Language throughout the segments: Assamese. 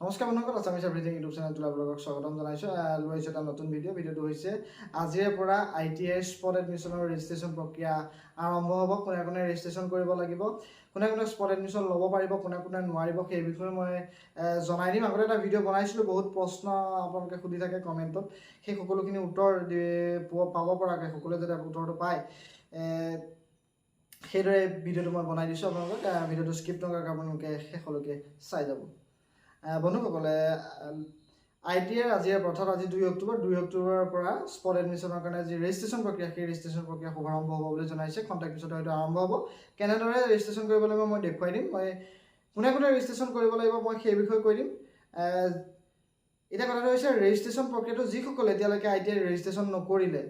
নমস্কাৰ বন্ধুসকল, আছামিজ এভৰিথিং ইউটিউব চেনেল তোলা ব্লগক স্বাগতম জনাইছোঁ। লৈছোঁ এটা নতুন ভিডিঅ'টো হৈছে আজিৰে পৰা ITI স্পট এডমিশ্যনৰ ৰেজিষ্ট্ৰেশ্যন প্ৰক্ৰিয়া আৰম্ভ হ'ব। কোনে কোনে ৰেজিষ্ট্ৰেশ্যন কৰিব লাগিব, কোনে কোনে স্পট এডমিশ্যন ল'ব পাৰিব, কোনে কোনে নোৱাৰিব, সেই বিষয়ে মই জনাই দিম। আগতে এটা ভিডিঅ' বনাইছিলোঁ, বহুত প্ৰশ্ন আপোনালোকে সুধি থাকে কমেণ্টত, সেই সকলোখিনি উত্তৰ পাব পৰাকৈ সকলোৱে যাতে উত্তৰটো পায় সেইদৰে ভিডিঅ'টো মই বনাই দিছোঁ আপোনালোকক। ভিডিঅ'টো স্কিপ নকৰাকৈ আপোনালোকে শেষলৈকে চাই যাব। বন্ধুসকলে ITI আজিৰ অৰ্থাৎ আজি 2 অক্টোবৰৰ পৰা স্পট এডমিশ্যনৰ কাৰণে যি ৰেজিষ্ট্ৰেশ্যন প্ৰক্ৰিয়া, সেই ৰেজিষ্ট্ৰেশ্যন প্ৰক্ৰিয়া শুভাৰম্ভ হ'ব বুলি জনাইছে। কণ্টেক্ট পিছত হয়তো আৰম্ভ হ'ব। কেনেদৰে ৰেজিষ্ট্ৰেশ্যন কৰিব লাগিব মই দেখুৱাই দিম। মই কোনে কোনে ৰেজিষ্ট্ৰেশ্যন কৰিব লাগিব মই সেই বিষয়ে কৈ দিম। এতিয়া কথাটো হৈছে, ৰেজিষ্ট্ৰেশ্যন প্ৰক্ৰিয়াটো যিসকলে এতিয়ালৈকে ITI ৰেজিষ্ট্ৰেশ্যন নকৰিলে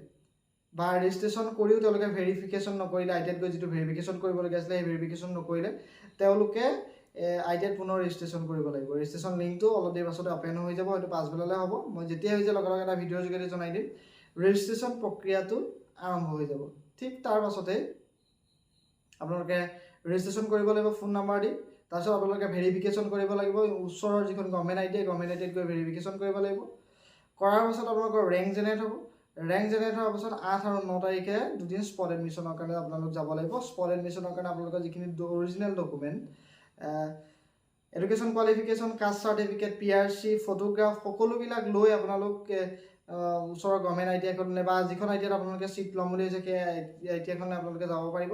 বা ৰেজিষ্ট্ৰেশ্যন কৰিও তেওঁলোকে ভেৰিফিকেশ্যন নকৰিলে, ITIত গৈ যিটো ভেৰিফিকেশ্যন কৰিবলগীয়া আছিলে সেই ভেৰিফিকেশ্যন নকৰিলে, তেওঁলোকে ITIত পুনৰ ৰেজিষ্ট্ৰেশ্যন কৰিব লাগিব। ৰেজিষ্ট্ৰেশ্যন লিংকটো অলপ দেৰি পাছতে অপেন হৈ যাব, হয়তো পাছবেলালৈ হ'ব। মই যেতিয়াই হৈ যায় লগে লগে এটা ভিডিঅ'ৰ যোগেদি জনাই দিম। ৰেজিষ্ট্ৰেশ্যন প্ৰক্ৰিয়াটো আৰম্ভ হৈ যাব। ঠিক তাৰ পাছতে আপোনালোকে ৰেজিষ্ট্ৰেশ্যন কৰিব লাগিব ফোন নাম্বাৰ দি। তাৰপিছত আপোনালোকে ভেৰিফিকেশ্যন কৰিব লাগিব। ওচৰৰ যিখন গভৰ্ণমেণ্ট ITIত গৈ ভেৰিফিকেশ্যন কৰিব লাগিব। কৰাৰ পাছত আপোনালোকৰ ৰেংক জেনেৰেট হ'ব। ৰেংক জেনেৰেট হোৱাৰ পাছত 8 আৰু 9 তাৰিখে দুদিন স্পট এডমিশ্যনৰ কাৰণে আপোনালোক যাব লাগিব। স্পট এডমিশ্যনৰ কাৰণে আপোনালোকৰ যিখিনি original document, education qualification, caste certificate, PRC, photograph, সকলোবিলাক লৈ আপোনালোক ওচৰৰ গভৰ্ণমেণ্ট ITIখনলৈ বা যিখন ITIত আপোনালোকে চিট ল'ম বুলি হৈছে সেই ITIখনলৈ আপোনালোকে যাব পাৰিব।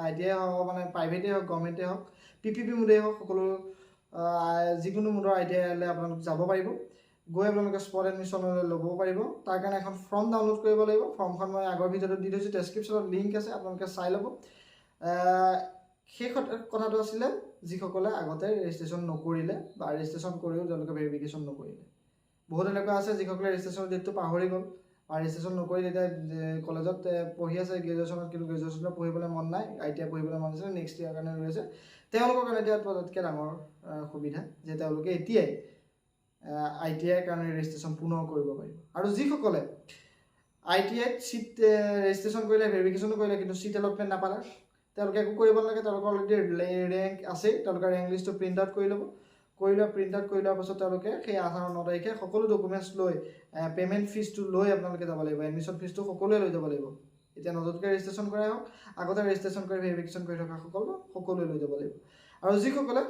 ITI হওক, মানে প্ৰাইভেটেই হওক, গভৰ্ণমেণ্টেই হওক, PPP মোডেই হওক, সকলো যিকোনো মোডৰ ITIলৈ আপোনালোক যাব পাৰিব। গৈ আপোনালোকে স্পট এডমিশ্যনলৈ ল'ব পাৰিব। তাৰ কাৰণে এখন ফৰ্ম ডাউনলোড কৰিব লাগিব। ফৰ্মখন মই আগৰ ভিডিঅ'টো দি থৈছোঁ, ডেছক্ৰিপশ্যনত লিংক আছে, আপোনালোকে চাই ল'ব। সেই কথাটো আছিলে যিসকলে আগতে ৰেজিষ্ট্ৰেশ্যন নকৰিলে বা ৰেজিষ্ট্ৰেশ্যন কৰিও তেওঁলোকে ভেৰিফিকেশ্যন নকৰিলে। বহুত এনেকুৱা আছে যিসকলে ৰেজিষ্ট্ৰেশ্যনৰ ডেটটো পাহৰি গ'ল বা ৰেজিষ্ট্ৰেশ্যন নকৰিলে, এতিয়া কলেজত পঢ়ি আছে গ্ৰেজুৱেশ্যনত, কিন্তু গ্ৰেজুৱেশ্যনত পঢ়িবলৈ মন নাই, ITI পঢ়িবলৈ মন আছে, নেক্সট ইয়াৰ কাৰণে ৰৈ আছে, তেওঁলোকৰ কাৰণে এতিয়া তাতকৈ ডাঙৰ সুবিধা যে তেওঁলোকে এতিয়াই ITIৰ কাৰণে ৰেজিষ্ট্ৰেশ্যন পুনৰ কৰিব পাৰিব। আৰু যিসকলে ITIত চিট ৰেজিষ্ট্ৰেশ্যন কৰিলে, ভেৰিফিকেশ্যনো কৰিলে, কিন্তু চিট এলটমেণ্ট নাপালে, তেওঁলোকে একো কৰিব নালাগে। তেওঁলোকৰ অলৰেডি ৰেংক আছেই, তেওঁলোকে ৰেংক লিষ্টটো প্ৰিণ্ট আউট কৰি ল'ব। প্ৰিণ্ট আউট কৰি লোৱাৰ পাছত তেওঁলোকে সেই 8 আৰু 9 তাৰিখে সকলো ডকুমেণ্টছ লৈ, পে'মেণ্ট ফিজটো লৈ আপোনালোকে যাব লাগিব। এডমিশ্যন ফিজটো সকলোৱে লৈ যাব লাগিব। এতিয়া নতুনকৈ ৰেজিষ্ট্ৰেশ্যন কৰাই হওক, আগতে ৰেজিষ্ট্ৰেশ্যন কৰি ভেৰিফিকেশ্যন কৰি থকা সকলোৱে লৈ যাব লাগিব। আৰু যিসকলে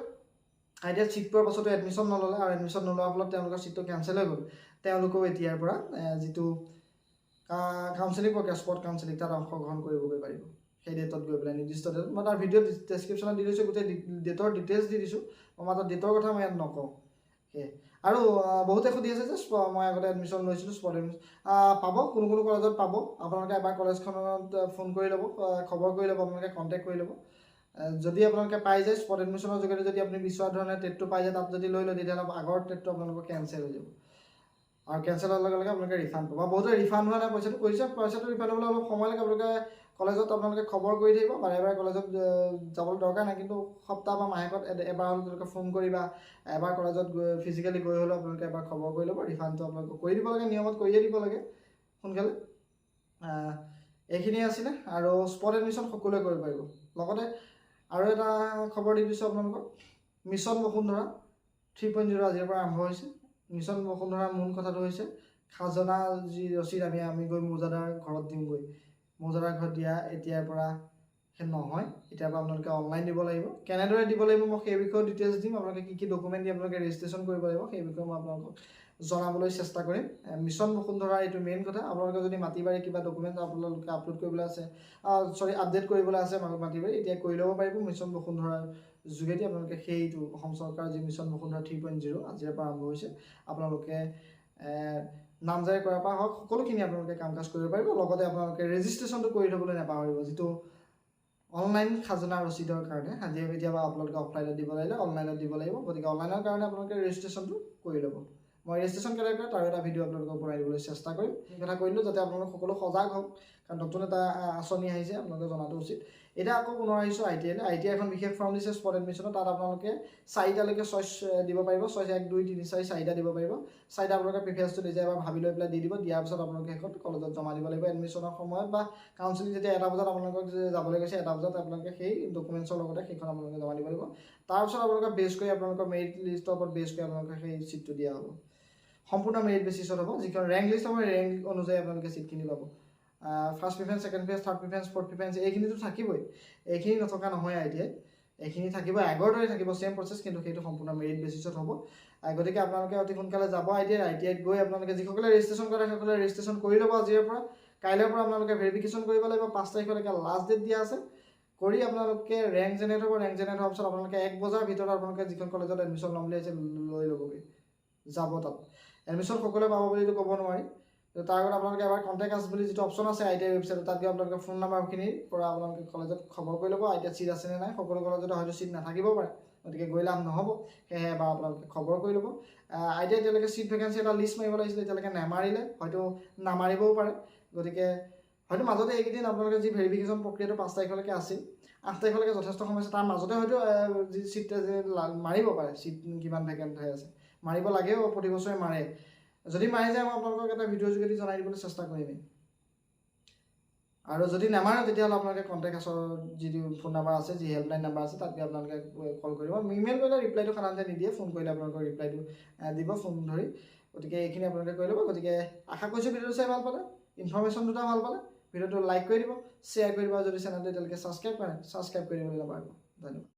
ITIত চিট পোৱাৰ পাছতো এডমিশ্যন নল'লে আৰু এডমিশ্যন নোলোৱাৰ ফলত তেওঁলোকৰ চিটটো কেঞ্চেল হৈ গ'ল, তেওঁলোকেও এতিয়াৰ পৰা যিটো কাউন্সেলিং প্ৰক্ৰিয়া, স্পট কাউন্সেলিং, তাত অংশগ্ৰহণ কৰিবগৈ পাৰিব। সেই ডেটত গৈ পেলাই নিৰ্দিষ্ট ডেটত, মই তাৰ ভিডিঅ' ডেছক্ৰিপশ্যনত দি দিছোঁ, গোটেই ডেটৰ ডিটেইলছ দি দিছোঁ। মই মাত্ৰ ডেটৰ কথা মই ইয়াত নকওঁ। সেয়ে আৰু বহুতে সুধি আছে যে মই আগতে এডমিশ্যন লৈছিলোঁ, স্পট এডমিশ্যন পাব, কোনো কলেজত পাব। আপোনালোকে এবাৰ কলেজখনত ফোন কৰি ল'ব, খবৰ কৰি ল'ব, আপোনালোকে কণ্টেক্ট কৰি ল'ব। যদি আপোনালোকে পাই যায়, স্পট এডমিশ্যনৰ যোগেদি যদি আপুনি বিচৰা ধৰণে টেটটো পাই যায়, তাত যদি লৈ লয়, তেতিয়াহ'লে আগৰ টেটটো আপোনালোকৰ কেঞ্চেল হৈ যাব। আৰু কেঞ্চেল হোৱাৰ লগে লগে আপোনালোকে ৰিফাণ্ড পাব। বহুতে ৰিফাণ্ড হোৱা নাই, পইচাটো ৰিফাণ্ড হ'বলৈ অলপ সময় লাগে। আপোনালোকে খবৰ কৰি থাকিব। বাৰে বাৰে কলেজত যাবলৈ দৰকাৰ নাই, কিন্তু সপ্তাহ বা মাহেকত এবাৰ হ'লেও তেওঁলোকে ফোন কৰি বা এবাৰ কলেজত ফিজিকেলি গৈ হ'লেও আপোনালোকে এবাৰ খবৰ কৰি ল'ব। ৰিফাণ্ডটো আপোনালোকে কৰি দিব লাগে, নিয়মত কৰিয়ে দিব লাগে সোনকালে। এইখিনিয়ে আছিলে। আৰু স্পট এডমিশ্যন সকলোৱে কৰিব পাৰিব। লগতে আৰু এটা খবৰ দি দিছোঁ আপোনালোকক, মিছন বসুন্ধৰা 3.0 আজিৰ পৰা আৰম্ভ হৈছে। মিছন বসুন্ধৰাৰ মূল কথাটো হৈছে, খাজনা যি ৰচিদ আমি গৈ মৌজাদাৰ ঘৰত দিওঁগৈ, মৌজাদাৰ ঘৰত দিয়া এতিয়াৰ পৰা নহয়, এতিয়াৰ পৰা আপোনালোকে অনলাইন দিব লাগিব। কেনেদৰে দিব লাগিব মই সেই বিষয়ে ডিটেইলছ দিম। আপোনালোকে কি ডকুমেণ্ট দি আপোনালোকে ৰেজিষ্ট্ৰেশ্যন কৰিব লাগিব সেই বিষয়ে মই আপোনালোকক জনাবলৈ চেষ্টা কৰিম। মিছন বসুন্ধৰা এইটো মেইন কথা। আপোনালোকে যদি মাটি বাৰী কিবা ডকুমেণ্ট আপোনালোকে আপলোড কৰিবলৈ আছে, আপডেট কৰিবলৈ আছে মাটি বাৰী, এতিয়া কৰি ল'ব পাৰিব মিছন বসুন্ধৰাৰ যোগেদি। আপোনালোকে সেইটো অসম চৰকাৰৰ যি মিছন বসুন্ধৰা 3.0 আজিৰ পৰা আৰম্ভ হৈছে, আপোনালোকে নামজাৰি কৰাৰ পৰা হওক সকলোখিনি আপোনালোকে কাম কাজ কৰিব পাৰিব। লগতে আপোনালোকে ৰেজিষ্ট্ৰেশ্যনটো কৰি থ'বলৈ নাপাহৰিব, যিটো অনলাইন খাজনা ৰচিদৰ কাৰণে। কেতিয়াবা আপোনালোকে অফলাইনত দিব লাগিলে অনলাইনত দিব লাগিব, গতিকে অনলাইনৰ কাৰণে আপোনালোকে ৰেজিষ্ট্ৰেশ্যনটো কৰি ল'ব। মই ৰেজিষ্ট্ৰেশ্যন কেনেকৈ কৰে তাৰ এটা ভিডিঅ' আপোনালোকক বনাই দিবলৈ চেষ্টা কৰিম। এই কথা কৈ দিলোঁ যাতে আপোনালোক সকলো সজাগ হওক, কাৰণ নতুন এটা আঁচনি আহিছে, আপোনালোকে জনাটো উচিত। এতিয়া আকৌ পুনৰ আহিছোঁ ITI লৈ। ITI এখন বিশেষ ফৰ্ম দিছে স্পট এডমিশ্যনত। তাত আপোনালোকে 4টালৈকে চইচ দিব পাৰিব, চইচ 1 2 3 4 4টা দিব পাৰিব। 4টা আপোনালোকে প্ৰিফাৰেঞ্চটো নিজে এবাৰ ভাবি লৈ পেলাই দি দিব। দিয়াৰ পিছত আপোনালোকে সেইখন কলেজত জমা দিব লাগিব এডমিশ্যনৰ সময়ত, বা কাউন্সিলিং যেতিয়া 1টা বজাত আপোনালোকক যাবলৈ কৈছে 1টা বজাত আপোনালোকে সেই ডকুমেণ্টছৰ লগতে সেইখন আপোনালোকে জমা দিব লাগিব। তাৰপিছত আপোনালোকে বেছ কৰি আপোনালোকৰ মেৰিট লিষ্টৰ ওপৰত বেছ কৰি আপোনালোকে সেই ছিটটো দিয়া হ'ব। সম্পূৰ্ণ মেৰিট বেচিছত হ'ব। যিখন ৰেংক লিষ্ট হ'ব ৰেংক অনুযায়ী আপোনালোকে ছিটখিনি পাব। First preference, second preference, third preference, fourth preference এইখিনিতো থাকিবই। এইখিনি নথকা নহয় ITI, এইখিনি থাকিব, আগৰ দৰে থাকিব, ছেম প্ৰচেছ, কিন্তু সেইটো সম্পূৰ্ণ মেৰিট বেচিছত হ'ব। গতিকে আপোনালোকে অতি সোনকালে যাব ITIত গৈ আপোনালোকে যিসকলে ৰেজিষ্ট্ৰেশ্যন কৰে সেইসকলে ৰেজিষ্ট্ৰেশ্যন কৰি ল'ব। আজিৰে পৰা কাইলৈৰ পৰা আপোনালোকে ভেৰিফিকেশ্যন কৰিব লাগিব। 5 তাৰিখলৈকে লাষ্ট ডেট দিয়া আছে। কৰি আপোনালোকে ৰেংক জেনেৰেট হ'ব। ৰেংক জেনেৰেট হোৱাৰ পিছত আপোনালোকে 1 বজাৰ ভিতৰত আপোনালোকে যিখন কলেজত এডমিশ্যন ল'ম বুলি আহিছে লৈ ল'বগৈ, যাব তাত। এডমিশ্যন সকলোৱে পাব বুলিতো ক'ব নোৱাৰি। তাৰ আগত আপোনালোকে এবাৰ কণ্টেক্ট আছ বুলি যিটো অপশ্যন আছে ITI ৱেবছাইটত, তাত গৈ আপোনালোকে ফোন নাম্বাৰখিনিৰ পৰা আপোনালোকে কলেজত খবৰ কৰি ল'ব ITIত ছিট আছেনে নাই। সকলো কলেজতে হয়তো ছিট নাথাকিবও পাৰে, গতিকে গৈ লাভ নহ'ব। সেয়েহে এবাৰ আপোনালোকে খবৰ কৰি ল'ব। ITI এতিয়ালৈকে ছিট ভেকেঞ্চি এটা লিষ্ট মাৰিব লাগিছিলে, এতিয়ালৈকে নামাৰিলে, হয়তো নামাৰিবও পাৰে। গতিকে হয়তো মাজতে এইকেইদিন আপোনালোকে যি ভেৰিফিকেশ্যন প্ৰক্ৰিয়াটো 5 তাৰিখলৈকে আছিল, 8 তাৰিখলৈকে যথেষ্ট সময় আছে। তাৰ মাজতে হয়তো যি ছিট মাৰিব পাৰে, ছিট কিমান ভেকেণ্ট হৈ আছে, মাৰিব লাগেও, প্ৰতি বছৰে মাৰে। যদি মাৰি যায় মই আপোনালোকক এটা ভিডিঅ'ৰ যোগেদি জনাই দিবলৈ চেষ্টা কৰিমেই। আৰু যদি নামাৰে তেতিয়াহ'লে আপোনালোকে কণ্টেক্ট আছৰ যিটো ফোন নাম্বাৰ আছে, যি হেল্পলাইন নাম্বাৰ আছে, তাত গৈ আপোনালোকে কল কৰিব। ইমেইল কৰিলে ৰিপ্লাইটো সাধাৰণতে নিদিয়ে, ফোন কৰিলে আপোনালোকৰ ৰিপ্লাইটো দিব ফোন ধৰি। গতিকে এইখিনি আপোনালোকে কৰি ল'ব। গতিকে আশা কৰিছোঁ ভিডিঅ'টো চাই ভাল পালে, ইনফৰমেশ্যন দুটা ভাল পালে। ভিডিঅ'টো লাইক কৰি দিব, শ্বেয়াৰ কৰি দিব। যদি চেনেলটো এতিয়ালৈকে ছাবস্ক্ৰাইব কৰে ছাবস্ক্ৰাইব কৰি দিবলৈ নাপাহৰিব। ধন্যবাদ।